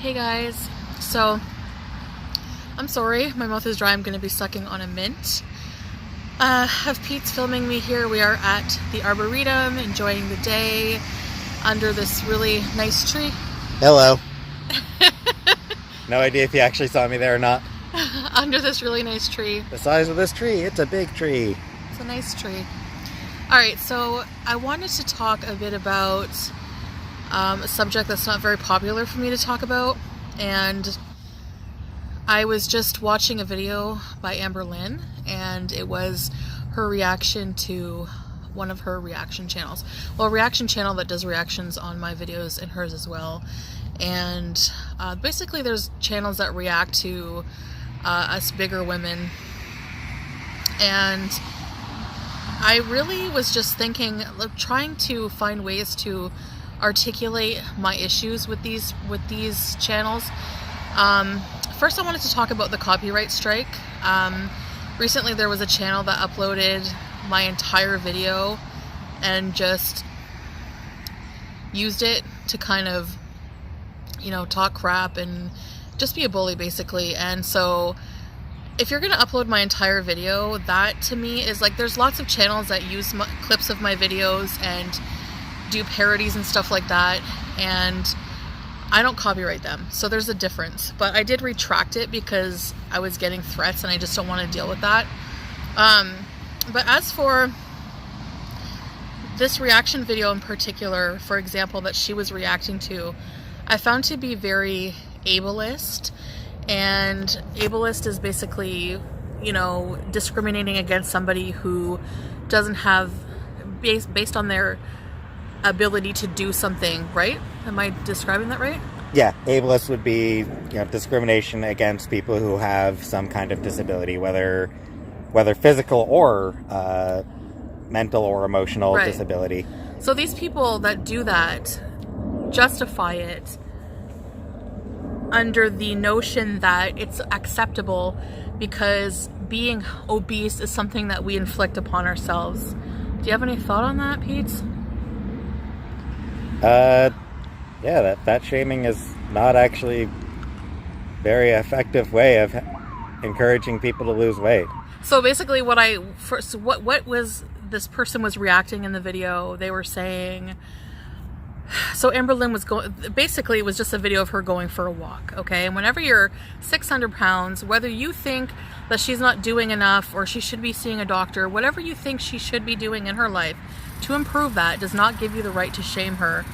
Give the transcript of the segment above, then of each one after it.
Hey guys, so I'm sorry, my mouth is dry. I'm going to be sucking on a mint. Have Pete's filming me here. We are at the Arboretum, enjoying the day under this really nice tree. Hello. No idea if you actually saw me there or not. Under this really nice tree. The size of this tree, it's a big tree. It's a nice tree. Alright, so I wanted to talk a bit about a subject that's not very popular for me to talk about, and I was just watching a video by Amberlynn, and it was her reaction to one of her reaction channels. Well, a reaction channel that does reactions on my videos and hers as well. And basically there's channels that react to us bigger women, and I really was just thinking, trying to find ways to articulate my issues with these channels. First, I wanted to talk about the copyright strike. Recently there was a channel that uploaded my entire video and just used it to kind of, you know, talk crap and just be a bully basically. And so if you're gonna upload my entire video, that to me is like, there's lots of channels that use clips of my videos and do parodies and stuff like that, and I don't copyright them, so there's a difference. But I did retract it because I was getting threats and I just don't want to deal with that. But as for this reaction video in particular, for example, that she was reacting to, I found to be very ableist. And ableist is basically, you know, discriminating against somebody who doesn't have, based on their ability to do something, right? Am I describing that right? Yeah, ableist would be, you know, discrimination against people who have some kind of disability, whether physical or mental or emotional disability. So these people that do that justify it under the notion that it's acceptable because being obese is something that we inflict upon ourselves. Do you have any thought on that, Pete? Yeah, that shaming is not actually a very effective way of encouraging people to lose weight. So basically what was this person was reacting in the video, they were saying, so Amberlynn was basically it was just a video of her going for a walk, okay? And whenever you're 600 pounds, whether you think that she's not doing enough or she should be seeing a doctor, whatever you think she should be doing in her life to improve that does not give you the right to shame her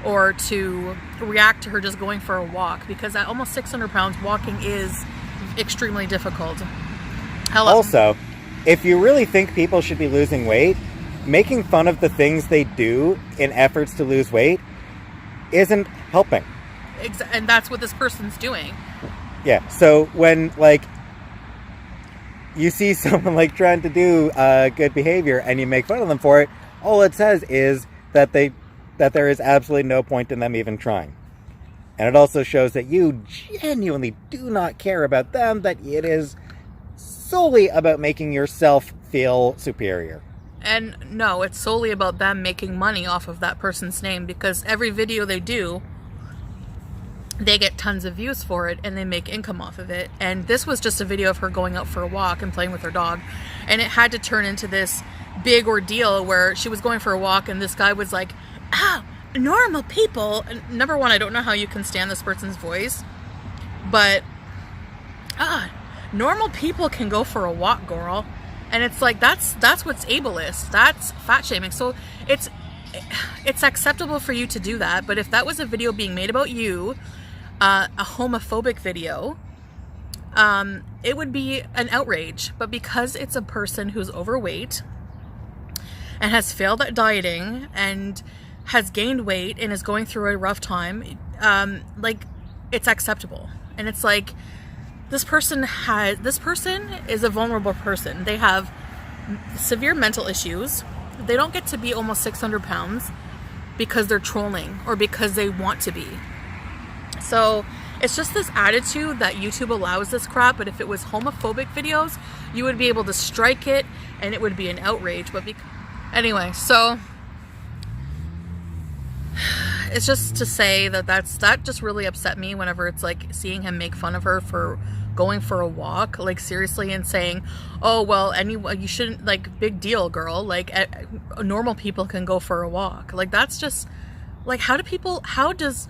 or to react to her just going for a walk, because at almost 600 pounds, walking is extremely difficult. Also, if you really think people should be losing weight, making fun of the things they do in efforts to lose weight isn't helping. And that's what this person's doing. Yeah, so when, like, you see someone, like, trying to do good behavior and you make fun of them for it, all it says is that there is absolutely no point in them even trying. And it also shows that you genuinely do not care about them, that it is solely about making yourself feel superior. And no, it's solely about them making money off of that person's name, because every video they do, they get tons of views for it and they make income off of it. And this was just a video of her going out for a walk and playing with her dog, and it had to turn into this big ordeal where she was going for a walk and this guy was like, "Ah, normal people." And number one, I don't know how you can stand this person's voice, but normal people can go for a walk, girl. And it's like, that's what's ableist. That's fat shaming. So it's acceptable for you to do that, but if that was a video being made about you, a homophobic video, it would be an outrage. But because it's a person who's overweight and has failed at dieting and has gained weight and is going through a rough time, like, it's acceptable. And it's like, this person is a vulnerable person. They have severe mental issues. They don't get to be almost 600 pounds because they're trolling or because they want to be. So it's just this attitude that YouTube allows this crap. But if it was homophobic videos, you would be able to strike it and it would be an outrage. But anyway, so it's just to say that just really upset me whenever it's like seeing him make fun of her for going for a walk, like seriously, and saying, oh well, you shouldn't, like, big deal, girl, like normal people can go for a walk. Like, that's just like, how does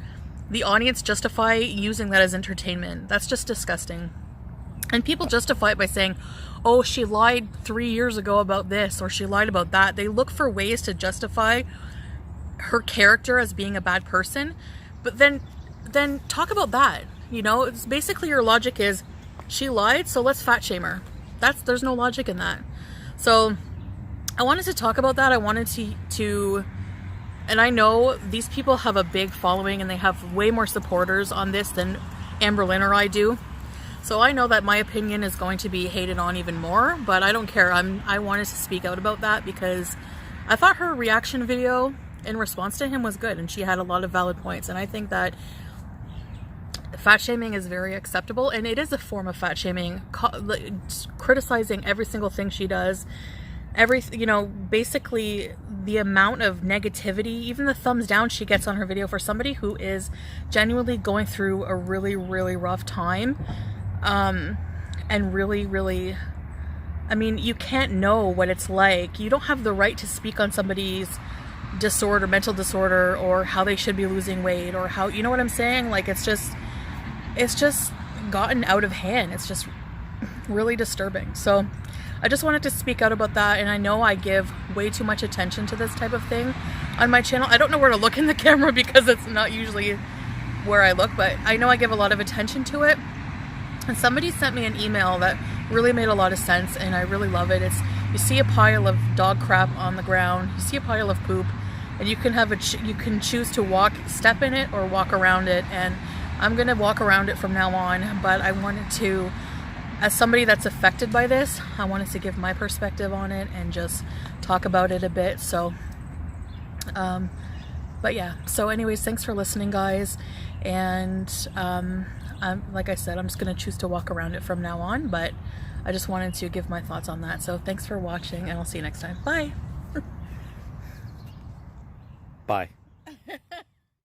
the audience justify using that as entertainment? That's just disgusting. And people justify it by saying, oh, she lied 3 years ago about this, or she lied about that. They look for ways to justify her character as being a bad person, but then talk about that. You know, it's basically, your logic is, she lied, so let's fat shame her. There's no logic in that. So I wanted to talk about that. I wanted to and I know these people have a big following and they have way more supporters on this than Amberlynn or I do. So I know that my opinion is going to be hated on even more, but I don't care. I wanted to speak out about that because I thought her reaction video in response to him was good, and she had a lot of valid points. And I think that fat shaming is very acceptable, and it is a form of fat shaming, criticizing every single thing she does, basically the amount of negativity, even the thumbs down she gets on her video for somebody who is genuinely going through a really, really rough time. And really, really, I mean, you can't know what it's like. You don't have the right to speak on somebody's mental disorder, or how they should be losing weight, or how, you know what I'm saying? Like, it's just gotten out of hand. It's just really disturbing. So I just wanted to speak out about that. And I know I give way too much attention to this type of thing on my channel. I don't know where to look in the camera because it's not usually where I look, but I know I give a lot of attention to it. And somebody sent me an email that really made a lot of sense, and I really love it. It's, you see a pile of dog crap on the ground, you see a pile of poop, and you can choose to step in it or walk around it. And I'm gonna walk around it from now on. But I wanted to, as somebody that's affected by this, I wanted to give my perspective on it and just talk about it a bit. So, but yeah. So, anyways, thanks for listening, guys. And like I said, I'm just going to choose to walk around it from now on, but I just wanted to give my thoughts on that. So thanks for watching, and I'll see you next time. Bye. Bye.